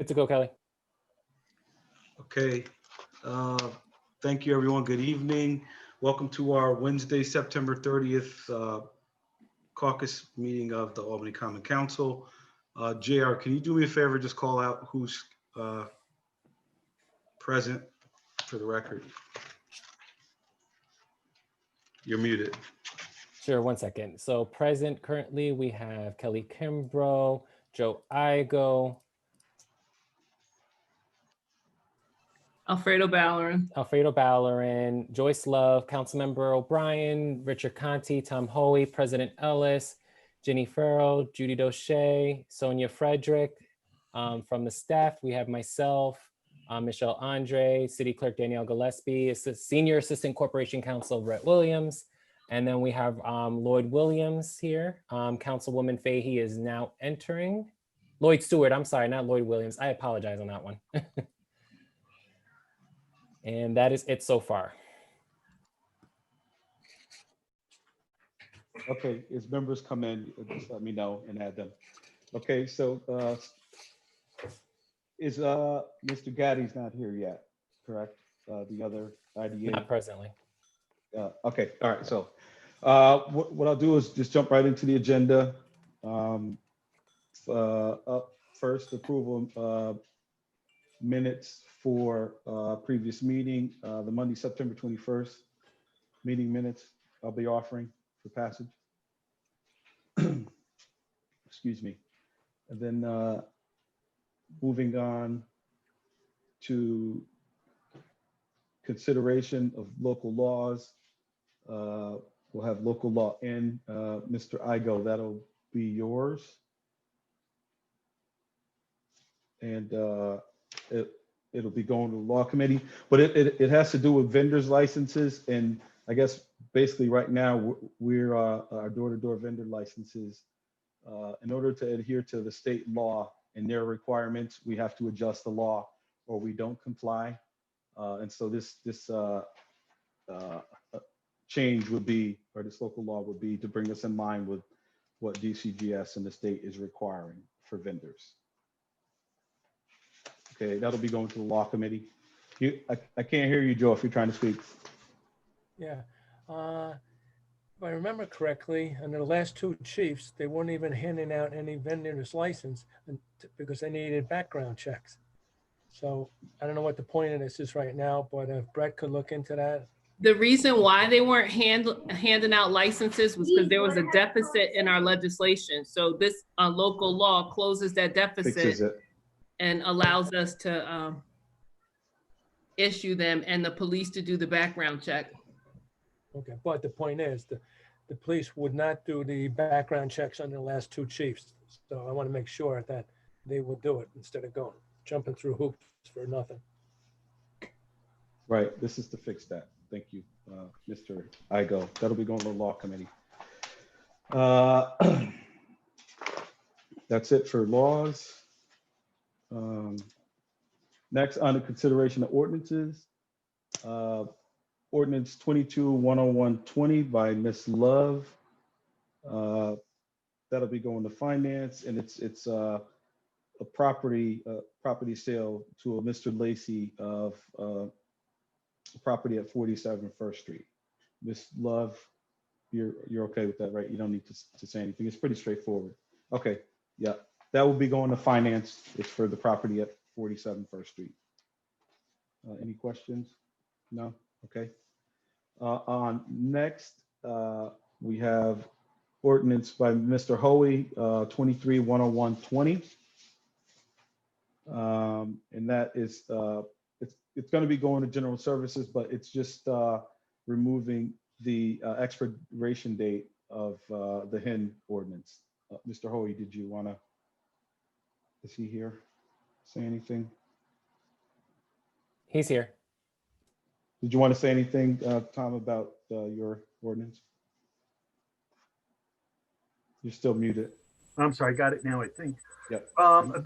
Good to go, Kelly. Okay. Thank you, everyone. Good evening. Welcome to our Wednesday, September 30th caucus meeting of the Albany Common Council. JR, can you do me a favor? Just call out who's present for the record. You're muted. Sure, 1 second. So present currently, we have Kelly Kimbrough, Joe Igo, Alfredo Ballerin, Joyce Love, Councilmember O'Brien, Richard Conti, Tom Hoey, President Ellis, Ginny Farrell, Judy Doche, Sonia Frederick. From the staff, we have myself, Michelle Andre, City Clerk Danielle Gillespie, Senior Assistant Corporation Counsel Brett Williams, and then we have Lloyd Williams here. Councilwoman Fahey is now entering. Lloyd Stewart, I'm sorry, not Lloyd Williams. I apologize on that one. And that is it so far. Okay, as members come in, just let me know and add them. Okay, so is Mr. Gaddy's not here yet, correct? The other IDA? Not presently. Okay, all right, so what I'll do is just jump right into the agenda. Up first, approval minutes for previous meeting, the Monday, September 21st meeting minutes I'll be offering for passage. Excuse me. And then moving on to consideration of local laws. We'll have local law N. Mr. Igo, that'll be yours. And it'll be going to the law committee, but it has to do with vendors licenses. And I guess basically right now we're our door-to-door vendor licenses. In order to adhere to the state law and their requirements, we have to adjust the law or we don't comply. And so this change would be, or this local law would be to bring us in line with what DCGS and the state is requiring for vendors. Okay, that'll be going to the law committee. I can't hear you, Joe, if you're trying to speak. Yeah, if I remember correctly, under the last two chiefs, they weren't even handing out any vendor's license because they needed background checks. So I don't know what the point of this is right now, but if Brett could look into that. The reason why they weren't handing out licenses was because there was a deficit in our legislation. So this local law closes that deficit and allows us to issue them and the police to do the background check. Okay, but the point is the police would not do the background checks under the last two chiefs. So I want to make sure that they will do it instead of jumping through hoops for nothing. Right, this is to fix that. Thank you, Mr. Igo. That'll be going to the law committee. That's it for laws. Next, on the consideration of ordinances, ordinance 22-10120 by Ms. Love. That'll be going to finance, and it's a property sale to a Mr. Lacey of property at 47 First Street. Ms. Love, you're okay with that, right? You don't need to say anything. It's pretty straightforward. Okay, yeah, that will be going to finance. It's for the property at 47 First Street. Any questions? No? Okay. On next, we have ordinance by Mr. Hoey, 23-10120. And that is, it's going to be going to general services, but it's just removing the expiration date of the Hen Ordinance. Mr. Hoey, did you want to, is he here? Say anything? He's here. Did you want to say anything, Tom, about your ordinance? You're still muted. I'm sorry, got it now, I think. Yep.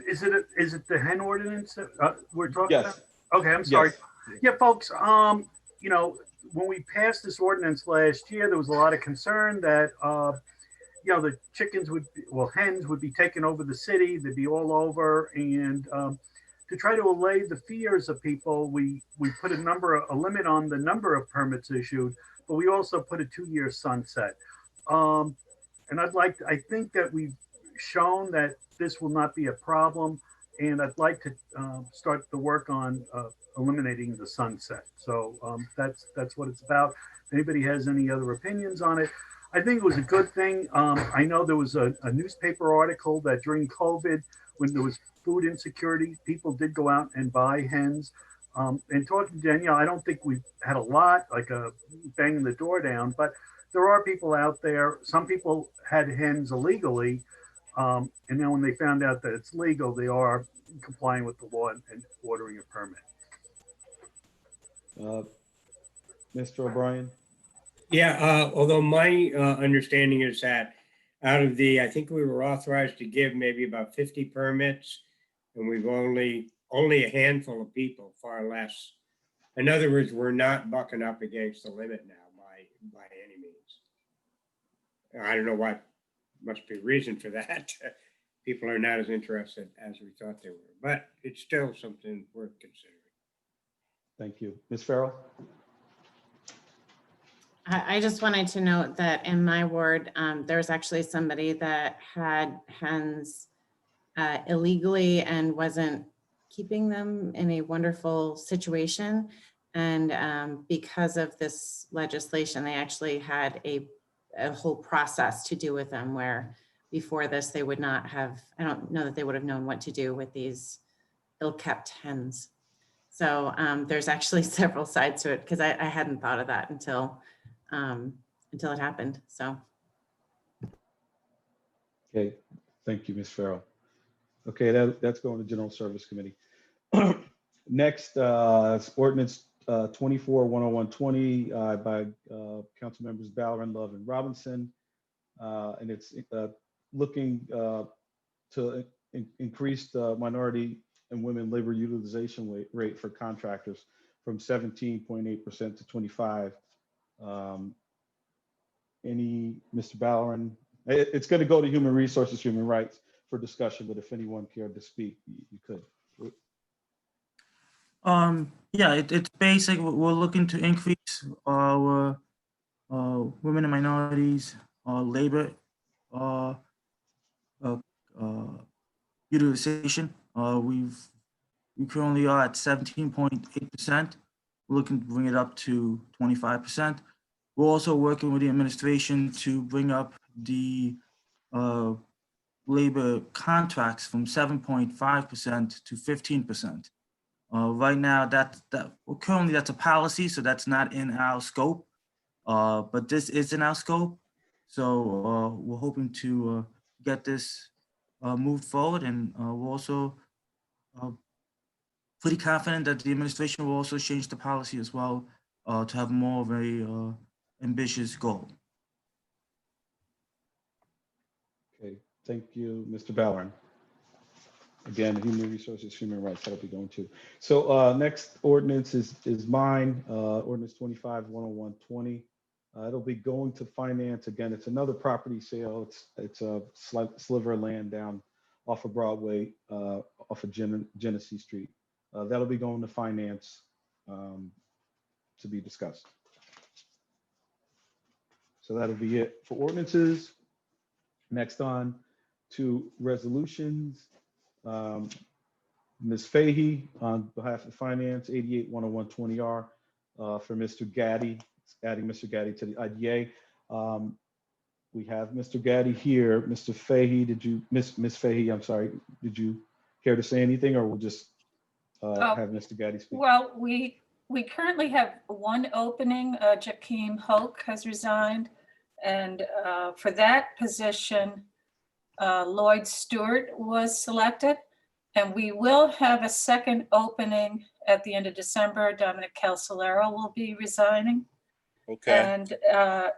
Is it the Hen Ordinance that we're talking Yes. about? Okay, I'm sorry. Yes. Yeah, folks, you know, when we passed this ordinance last year, there was a lot of concern that, you know, the chickens would be, well, hens would be taking over the city. They'd be all over. And to try to allay the fears of people, we put a limit on the number of permits issued, but we also put a 2-year sunset. And I think that we've shown that this will not be a problem, and I'd like to start the work on eliminating the sunset. So that's what it's about. If anybody has any other opinions on it, I think it was a good thing. I know there was a newspaper article that during COVID, when there was food insecurity, people did go out and buy hens. And talking to Danielle, I don't think we've had a lot, like banging the door down, but there are people out there. Some people had hens illegally. And then when they found out that it's legal, they are complying with the law and ordering a permit. Mr. O'Brien? Yeah, although my understanding is that out of I think we were authorized to give maybe about 50 permits, and we've only a handful of people, far less. In other words, we're not bucking up against the limit now by any means. I don't know what must be a reason for that. People are not as interested as we thought they were, but it's still something worth considering. Thank you. Ms. Farrell? I just wanted to note that in my ward, there was actually somebody that had hens illegally and wasn't keeping them in a wonderful situation. And because of this legislation, they actually had a whole process to do with them, where before this, they would not have, I don't know that they would have known what to do with these ill-kept hens. So there's actually several sides to it, because I hadn't thought of that until it happened. So. Okay, thank you, Ms. Farrell. Okay, that's going to General Service Committee. Next, ordinance 24-10120 by council members Ballerin, Love, and Robinson. And it's looking to increase the minority and women labor utilization rate for contractors from 17.8% to 25%. Mr. Ballerin? It's going to go to Human Resources, Human Rights for discussion, but if anyone cared to speak, you could. Yeah, it's basic. We're looking to increase our women and minorities labor utilization. We currently are at 17.8%. We're looking to bring it up to 25%. We're also working with the administration to bring up the labor contracts from 7.5% to 15%. Right now, currently that's a policy, so that's not in our scope. But this is in our scope, so we're hoping to get this moved forward, and we're also pretty confident that the administration will also change the policy as well to have more of a ambitious goal. Okay, thank you, Mr. Ballerin. Again, Human Resources, Human Rights, that'll be going to. So next ordinance is mine, ordinance 25-10120. It'll be going to finance. Again, it's another property sale. It's a sliver of land down off of Broadway, off of Genesee Street. That'll be going to finance to be discussed. So that'll be it for ordinances. Next on to resolutions. Ms. Fahey, on behalf of Finance, 88-10120R for Mr. Gaddy, adding Mr. Gaddy to the IDA. We have Mr. Gaddy here. Mr. Fahey, Ms. Fahey, I'm sorry, did you care to say anything, or we'll just have Mr. Gaddy speak? Well, we currently have one opening. Jakeem Hoke has resigned, and for that position, Louie Stewart was selected, and we will have a second opening at the end of December. Dominic Calcelero will be resigning. Okay. And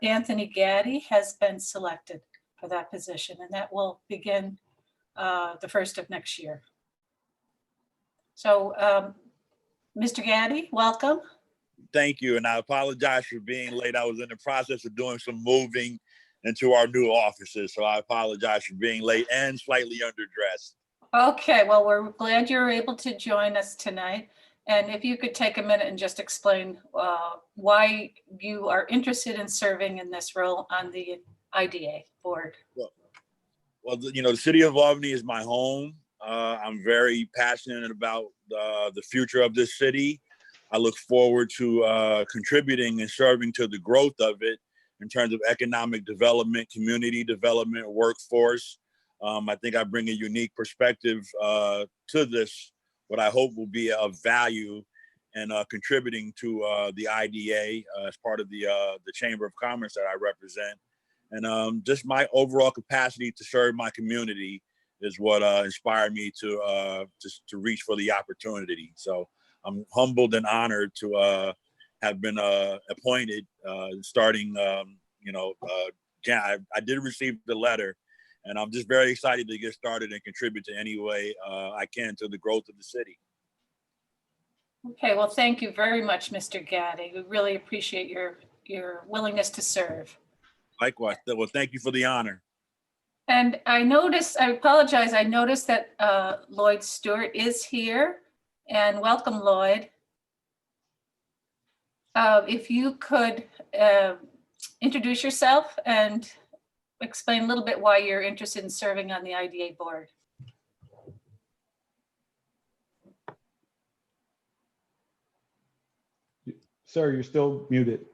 Anthony Gaddy has been selected for that position, and that will begin the 1st of next year. So, Mr. Gaddy, welcome. Thank you, and I apologize for being late. I was in the process of doing some moving into our new offices, so I apologize for being late and slightly underdressed. Okay, well, we're glad you're able to join us tonight. And if you could take a minute and just explain why you are interested in serving in this role on the IDA board. Well, the city of Albany is my home. I'm very passionate about the future of this city. I look forward to contributing and serving to the growth of it in terms of economic development, community development, workforce. I think I bring a unique perspective to this, what I hope will be of value and contributing to the IDA as part of the Chamber of Commerce that I represent. And just my overall capacity to serve my community is what inspired me to reach for the opportunity. So I'm humbled and honored to have been appointed starting, I did receive the letter, and I'm just very excited to get started and contribute to any way I can to the growth of the city. Okay, well, thank you very much, Mr. Gaddy. We really appreciate your willingness to serve. Likewise. Well, thank you for the honor. And I apologize, I noticed that Louie Stewart is here, and welcome, Lloyd. If you could introduce yourself and explain a little bit why you're interested in serving on the IDA board. Sir, you're still muted.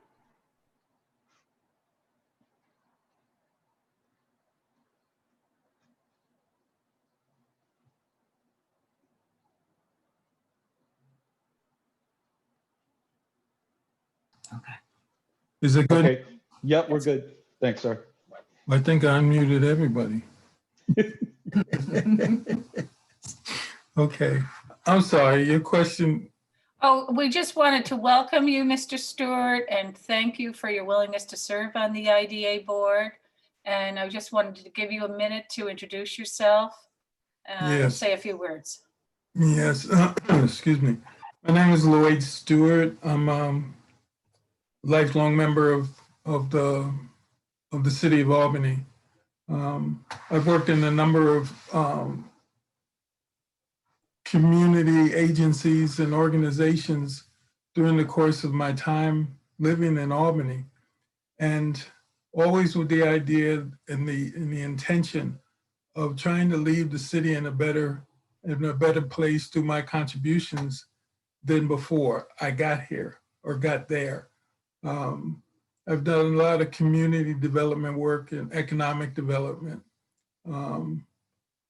Okay. Is it good? Okay. Yep, we're good. Thanks, sir. I think I unmuted everybody. Okay. I'm sorry, your question. Oh, we just wanted to welcome you, Mr. Stewart, and thank you for your willingness to serve on the IDA board. And I just wanted to give you a minute to introduce yourself and Yes. say a few words. Yes, excuse me. My name is Louie Stewart. I'm a lifelong member of the city of Albany. I've worked in a number of community agencies and organizations during the course of my time living in Albany, and always with the idea and the intention of trying to leave the city in a better place through my contributions than before I got here or got there. I've done a lot of community development work and economic development.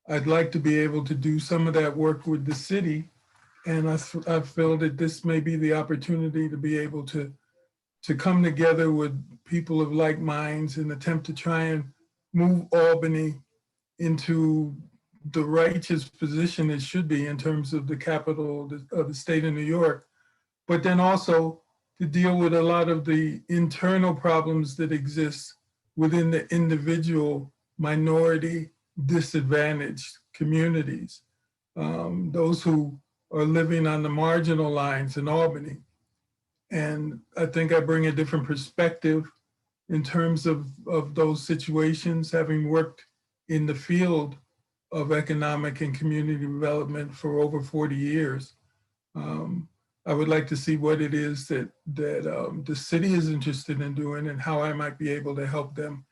I'd like to be able to do some of that work with the city, and I feel that this may be the opportunity to be able to come together with people of like minds and attempt to try and move Albany into the righteous position it should be in terms of the capital of the state of New York, but then also to deal with a lot of the internal problems that exist within the individual minority disadvantaged communities, those who are living on the marginal lines in Albany. And I think I bring a different perspective in terms of those situations, having worked in the field of economic and community development for over 40 years. I would like to see what it is that the city is interested in doing and how I might be able to help them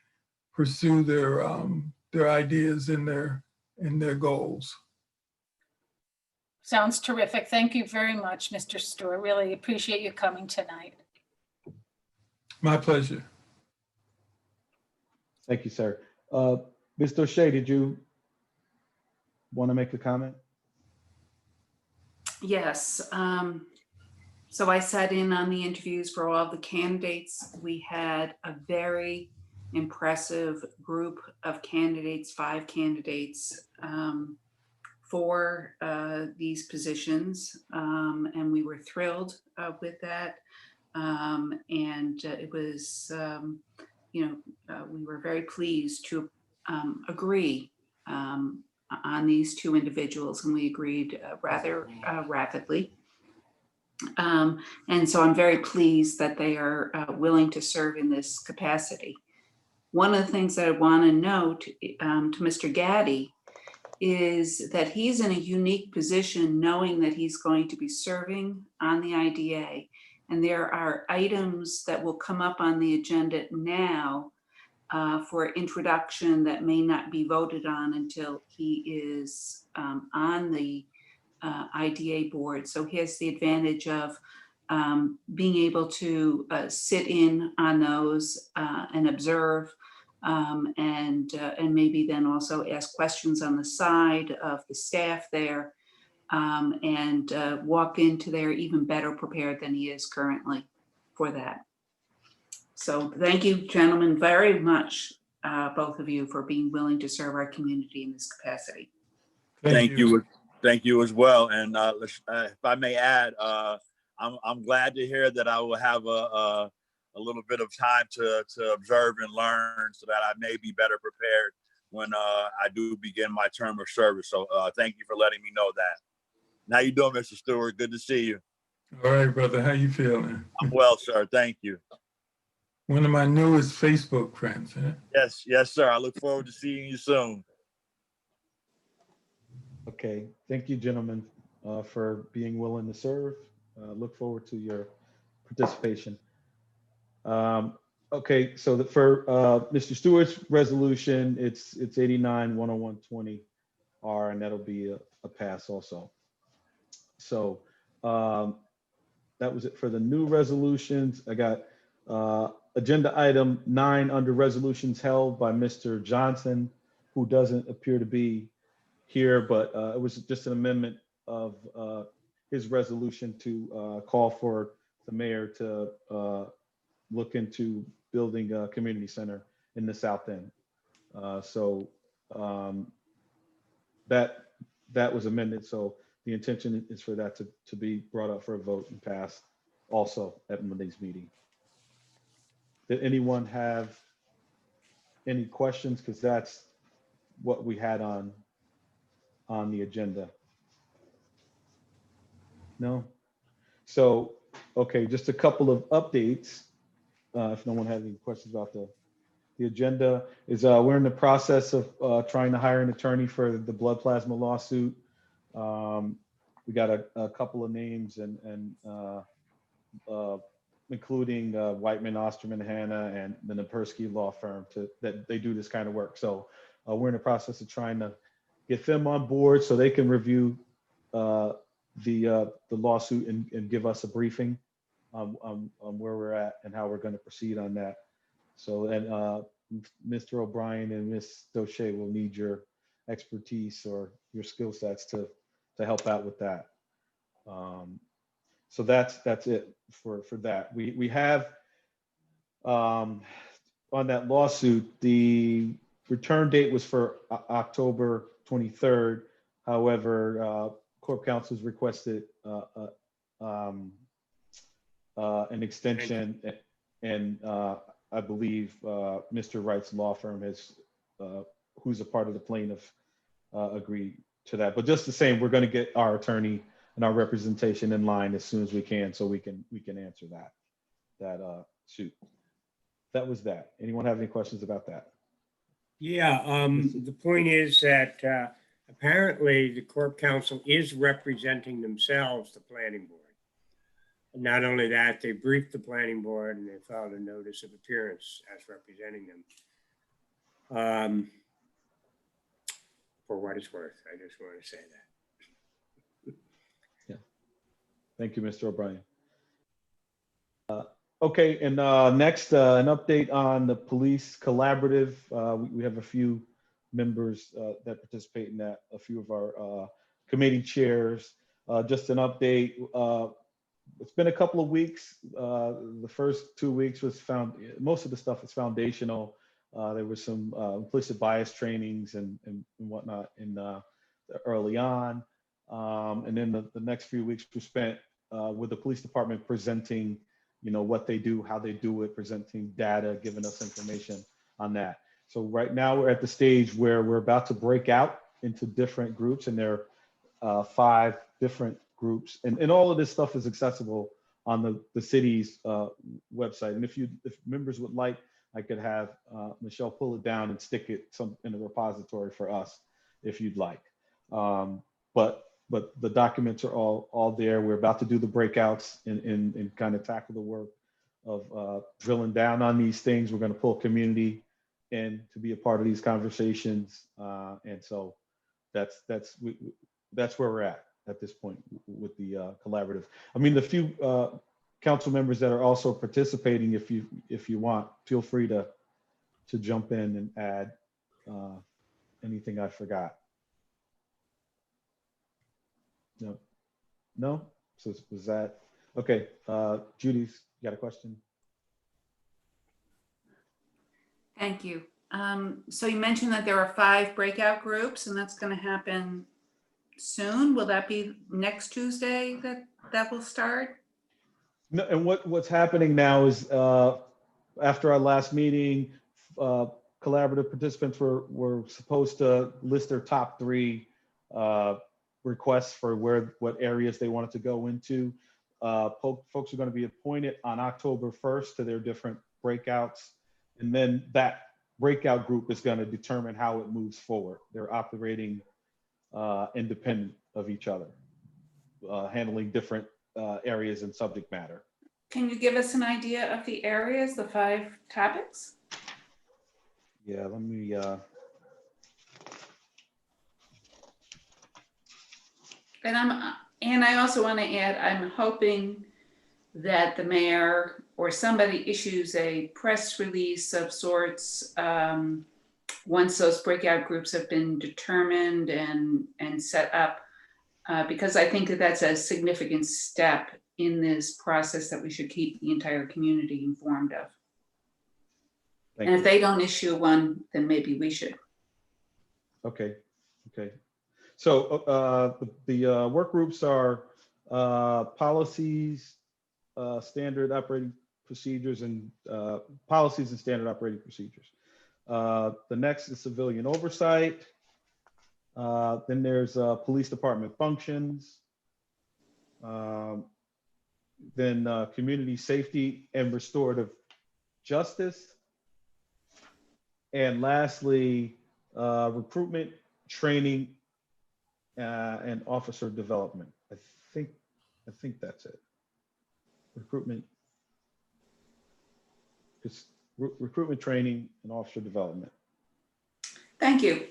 pursue their ideas and their goals. Sounds terrific. Thank you very much, Mr. Stewart. Really appreciate you coming tonight. My pleasure. Thank you, sir. Mr. O'Shea, did you want to make a comment? Yes. So I sat in on the interviews for all the candidates. We had a very impressive group of candidates, 5 candidates for these positions. And we were thrilled with that. And it was, we were very pleased to agree on these 2 individuals, and we agreed rather rapidly. And so I'm very pleased that they are willing to serve in this capacity. One of the things that I want to note to Mr. Gaddy is that he's in a unique position knowing that he's going to be serving on the IDA. And there are items that will come up on the agenda now for introduction that may not be voted on until he is on the IDA board. So he has the advantage of being able to sit in on those and observe, and maybe then also ask questions on the side of the staff there, and walk into there even better prepared than he is currently for that. So thank you, gentlemen, very much, both of you, for being willing to serve our community in this capacity. Thank you. Thank you as well. And if I may add, I'm glad to hear that I will have a little bit of time to observe and learn so that I may be better prepared when I do begin my term of service. So thank you for letting me know that. How you doing, Mr. Stewart? Good to see you. All right, brother. How you feeling? I'm well, sir. Thank you. One of my newest Facebook friends, huh? Yes, sir. I look forward to seeing you soon. Okay, thank you, gentlemen, for being willing to serve. Look forward to your participation. Okay, so for Mr. Stewart's resolution, it's 89-101-20R, and that'll be a pass also. So that was it for the new resolutions. I got agenda item 9 under resolutions held by Mr. Johnson, who doesn't appear to be here, but it was just an amendment of his resolution to call for the mayor to look into building a community center in the South End. So that was amended. So the intention is for that to be brought up for a vote and passed also at Monday's meeting. Did anyone have any questions? Because that's what we had on the agenda. No? So, okay, just a couple of updates. If no one had any questions about the agenda, is we're in the process of trying to hire an attorney for the blood plasma lawsuit. We got a couple of names and including Whiteman, Osterman, Hanna, and the Napersky law firm that they do this kind of work. So we're in the process of trying to get them on board so they can review the lawsuit and give us a briefing on where we're at and how we're going to proceed on that. So, and Mr. O'Brien and Ms. Doche will need your expertise or your skill sets to help out with that. So that's it for that. We have on that lawsuit, the return date was for October 23rd. However, Corp Counsel has requested an extension, and I believe Mr. Wright's law firm has, who's a part of the plaintiff, agreed to that. But just the same, we're going to get our attorney and our representation in line as soon as we can, so we can answer that suit. That was that. Anyone have any questions about that? Yeah, the point is that apparently the Corp Counsel is representing themselves, the planning board. And not only that, they briefed the planning board and they filed a notice of appearance as representing them. For what it's worth, I just want to say that. Yeah. Thank you, Mr. O'Brien. Okay, and next, an update on the police collaborative. We have a few members that participate in that, a few of our committee chairs. Just an update. It's been a couple of weeks. The first 2 weeks was most of the stuff is foundational. There was some implicit bias trainings and whatnot early on. And then the next few weeks were spent with the police department presenting, what they do, how they do it, presenting data, giving us information on that. So right now we're at the stage where we're about to break out into different groups, and there are 5 different groups, and all of this stuff is accessible on the city's website. And if members would like, I could have Michelle pull it down and stick it in a repository for us if you'd like. But the documents are all there. We're about to do the breakouts and kind of tackle the work of drilling down on these things. We're going to pull community in to be a part of these conversations, and so that's where we're at this point with the collaborative. I mean, the few council members that are also participating, if you want, feel free to jump in and add anything I forgot. No? So was that, okay, Judy's got a question? Thank you. So you mentioned that there are 5 breakout groups, and that's going to happen soon. Will that be next Tuesday that will start? No, and what's happening now is after our last meeting, collaborative participants were supposed to list their top 3 requests for what areas they wanted to go into. Folks are going to be appointed on October 1st to their different breakouts, and then that breakout group is going to determine how it moves forward. They're operating independent of each other, handling different areas and subject matter. Can you give us an idea of the areas, the 5 topics? Yeah, let me. And I also want to add, I'm hoping that the mayor or somebody issues a press release of sorts once those breakout groups have been determined and set up, because I think that that's a significant step in this process that we should keep the entire community informed of. Thank and you. if they don't issue one, then maybe we should. Okay. So the work groups are policies, standard operating procedures, and policies and standard operating procedures. The next is civilian oversight. Then there's police department functions. Then community safety and restorative justice. And lastly, recruitment, training, and officer development. I think that's it. Recruitment, recruitment, training, and officer development. Thank you.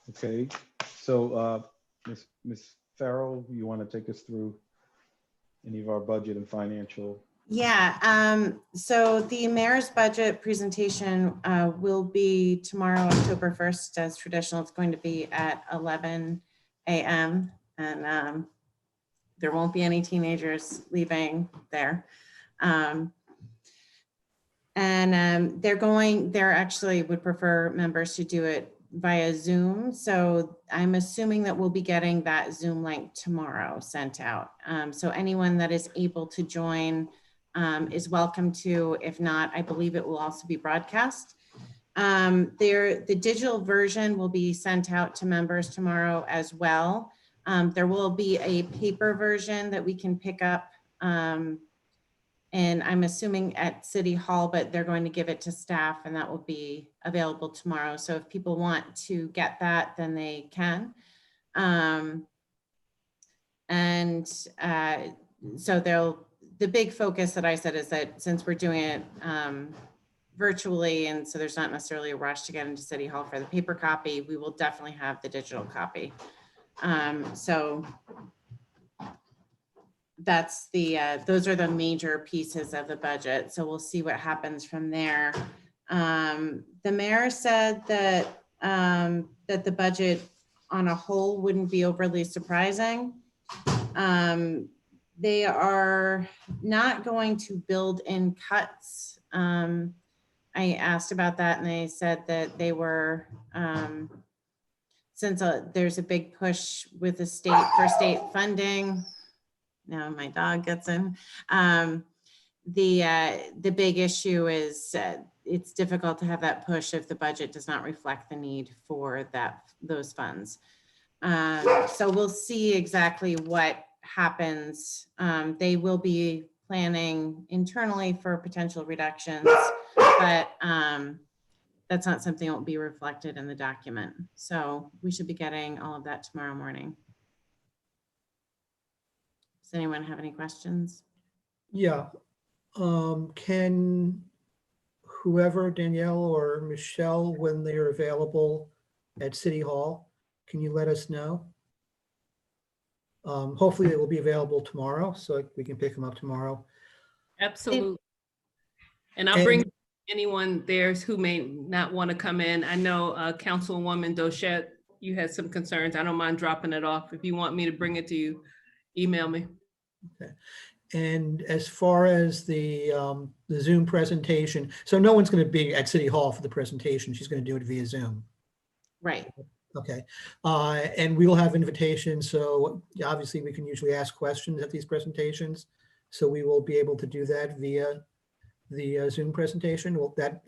Okay, so Ms. Farrell, you want to take us through any of our budget and financial? Yeah, so the mayor's budget presentation will be tomorrow, October 1st, as traditional. It's going to be at 11 a.m. and there won't be any teenagers leaving there. They're actually would prefer members to do it via Zoom. So I'm assuming that we'll be getting that Zoom link tomorrow sent out. So anyone that is able to join is welcome to. If not, I believe it will also be broadcast. The digital version will be sent out to members tomorrow as well. There will be a paper version that we can pick up, and I'm assuming at City Hall, but they're going to give it to staff, and that will be available tomorrow. So if people want to get that, then they can. So the big focus that I said is that since we're doing it virtually, and so there's not necessarily a rush to get into City Hall for the paper copy, we will definitely have the digital copy. So that's those are the major pieces of the budget. So we'll see what happens from there. The mayor said that that the budget on a whole wouldn't be overly surprising. They are not going to build in cuts. I asked about that, and they said that they were, since there's a big push with the state for state funding. Now my dog gets in. The big issue is it's difficult to have that push if the budget does not reflect the need for those funds. So we'll see exactly what happens. They will be planning internally for potential reductions, but that's not something that will be reflected in the document. So we should be getting all of that tomorrow morning. Does anyone have any questions? Yeah. Can whoever, Danielle or Michelle, when they're available at City Hall, can you let us know? Hopefully they will be available tomorrow, so we can pick them up tomorrow. Absolutely. And I'll bring anyone there who may not want to come in. I know Councilwoman Dochette, you had some concerns. I don't mind dropping it off. If you want me to bring it to you, email me. Okay. And as far as the Zoom presentation, so no one's going to be at City Hall for the presentation. She's going to do it via Zoom. Right. Okay. And we'll have invitations. So obviously we can usually ask questions at these presentations. So we will be able to do that via the Zoom presentation.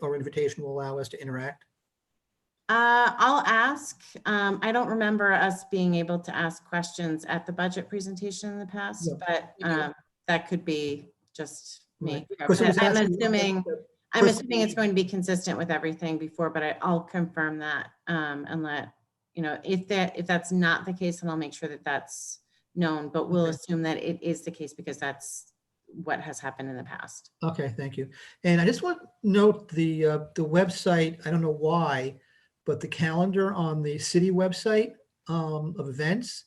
Our invitation will allow us to interact. I'll ask. I don't remember us being able to ask questions at the budget presentation in the past, Yeah. but that could be just me. Right. I'm assuming it's going to be consistent with everything before, but I'll confirm that and let you know if that's not the case, and I'll make sure that that's known. But we'll assume that it is the case because that's what has happened in the past. Okay, thank you. And I just want to note the website. I don't know why, but the calendar on the city website of events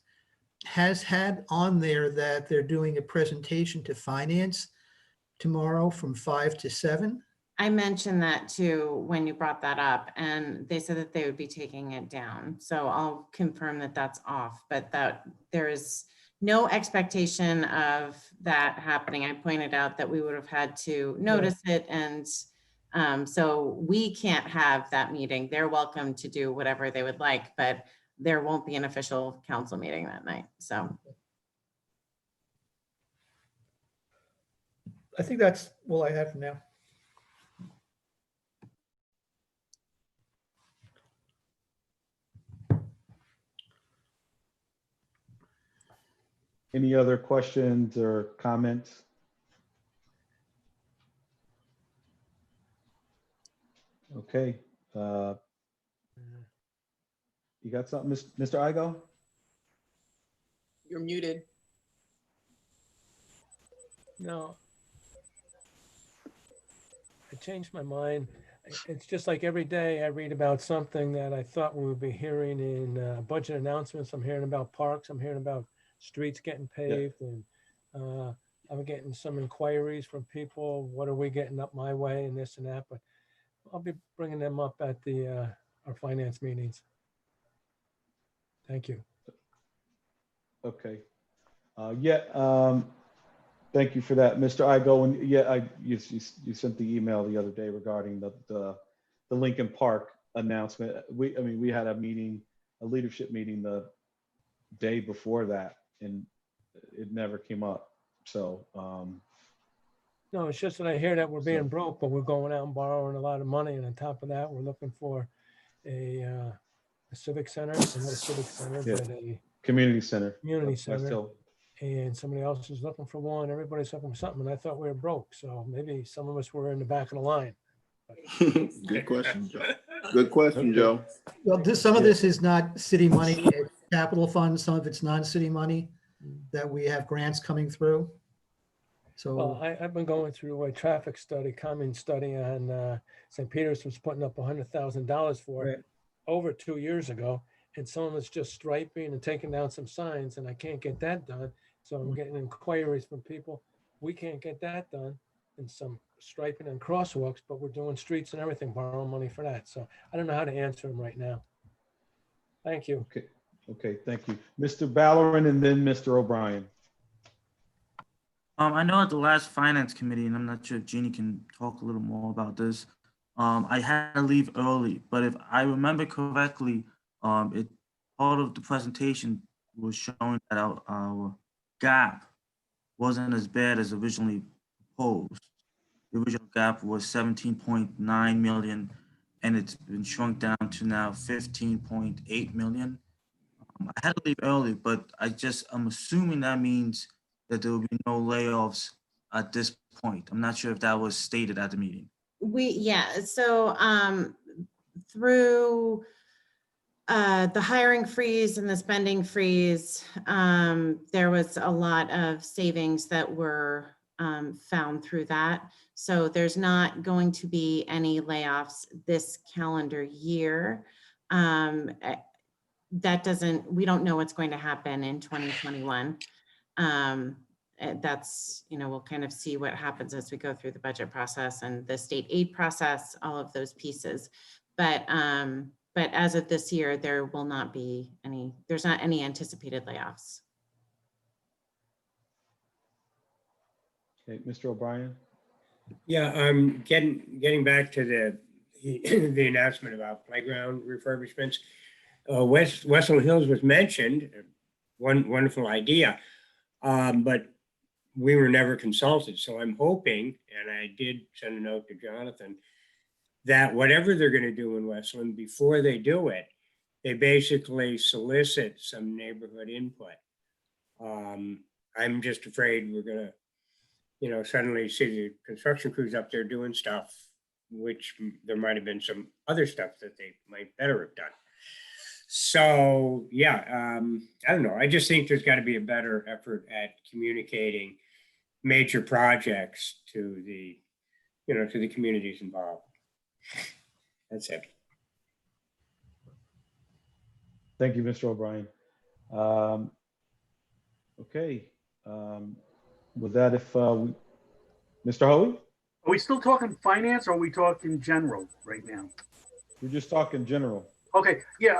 has had on there that they're doing a presentation to finance tomorrow from 5 to 7. I mentioned that too when you brought that up, and they said that they would be taking it down. So I'll confirm that that's off, but that there is no expectation of that happening. I pointed out that we would have had to notice it, and so we can't have that meeting. They're welcome to do whatever they would like, but there won't be an official council meeting that night. So I think that's all I have for now. Any other questions or comments? Okay. You got something, Mr. Igo? You're muted. No. I changed my mind. It's just like every day I read about something that I thought we would be hearing in budget announcements. I'm hearing about parks. I'm hearing about streets getting paved, and I'm getting some inquiries from people. What are we getting up my way and this and that? But I'll be bringing them up at our finance meetings. Thank you. Okay. Thank you for that, Mr. Igo. And you sent the email the other day regarding the Lincoln Park announcement. We had a leadership meeting the day before that, and it never came up. So no, it's just that I hear that we're being broke, but we're going out and borrowing a lot of money, and on top of that, we're looking for a civic center, not a civic center, but a community center. Community center. And somebody else is looking for one. Everybody's looking for something, and I thought we were broke. So maybe some of us were in the back of the line. Good question, Joe. Good question, Joe. Well, some of this is not city money, it's capital funds. Some of it's non-city money that we have grants coming through. So well, I've been going through a traffic study, common study on St. Peter's was putting up $100,000 for it over 2 years ago. And some of it's just striping and taking down some signs, and I can't get that done. So I'm getting inquiries from people. We can't get that done, and some striping and crosswalks, but we're doing streets and everything, borrowing money for that. So I don't know how to answer them right now. Thank you. Okay, thank you. Mr. Ballerin and then Mr. O'Brien. I know at the last finance committee, and I'm not sure if Jeannie can talk a little more about this. I had to leave early, but if I remember correctly, part of the presentation was showing that our gap wasn't as bad as originally proposed. The original gap was 17.9 million, and it's been shrunk down to now 15.8 million. I had to leave early, but I'm assuming that means that there will be no layoffs at this point. I'm not sure if that was stated at the meeting. So through the hiring freeze and the spending freeze, there was a lot of savings that were found through that. So there's not going to be any layoffs this calendar year. We don't know what's going to happen in 2021. That's, we'll kind of see what happens as we go through the budget process and the state aid process, all of those pieces. But as of this year, there will not be there's not any anticipated layoffs. Okay, Mr. O'Brien. Yeah, getting back to the announcement about playground refurbishments. Westland Hills was mentioned, one wonderful idea, but we were never consulted. So I'm hoping, and I did send a note to Jonathan, that whatever they're going to do in Westland, before they do it, they basically solicit some neighborhood input. I'm just afraid we're going to, suddenly see the construction crews up there doing stuff, which there might have been some other stuff that they might better have done. So yeah, I don't know. I just think there's got to be a better effort at communicating major projects to the, to the communities involved. That's it. Thank you, Mr. O'Brien. Okay. With that, if Mr. Hoey? Are we still talking finance or are we talking general right now? We're just talking general. Okay, yeah,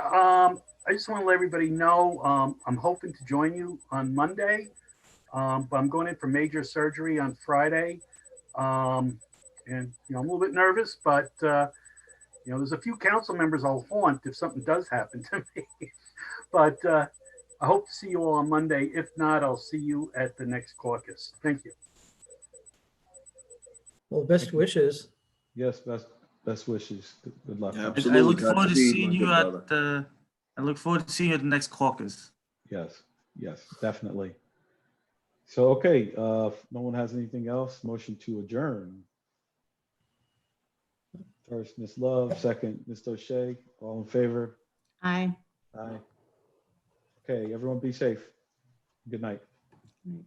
I just want to let everybody know, I'm hoping to join you on Monday, but I'm going in for major surgery on Friday. And, I'm a little bit nervous, but, there's a few council members I'll haunt if something does happen to me. But I hope to see you all on Monday. If not, I'll see you at the next caucus. Thank you. Well, best wishes. Yes, best wishes. Good luck. Absolutely. I look forward to Godspeed, seeing my you good at brother. the. I look forward to seeing you at the next caucus. Yes, definitely. So, okay, if no one has anything else, motion to adjourn. First, Ms. Love, second, Mr. O'Shea, all in favor? Aye. Aye. Okay, everyone be safe. Good night. Right.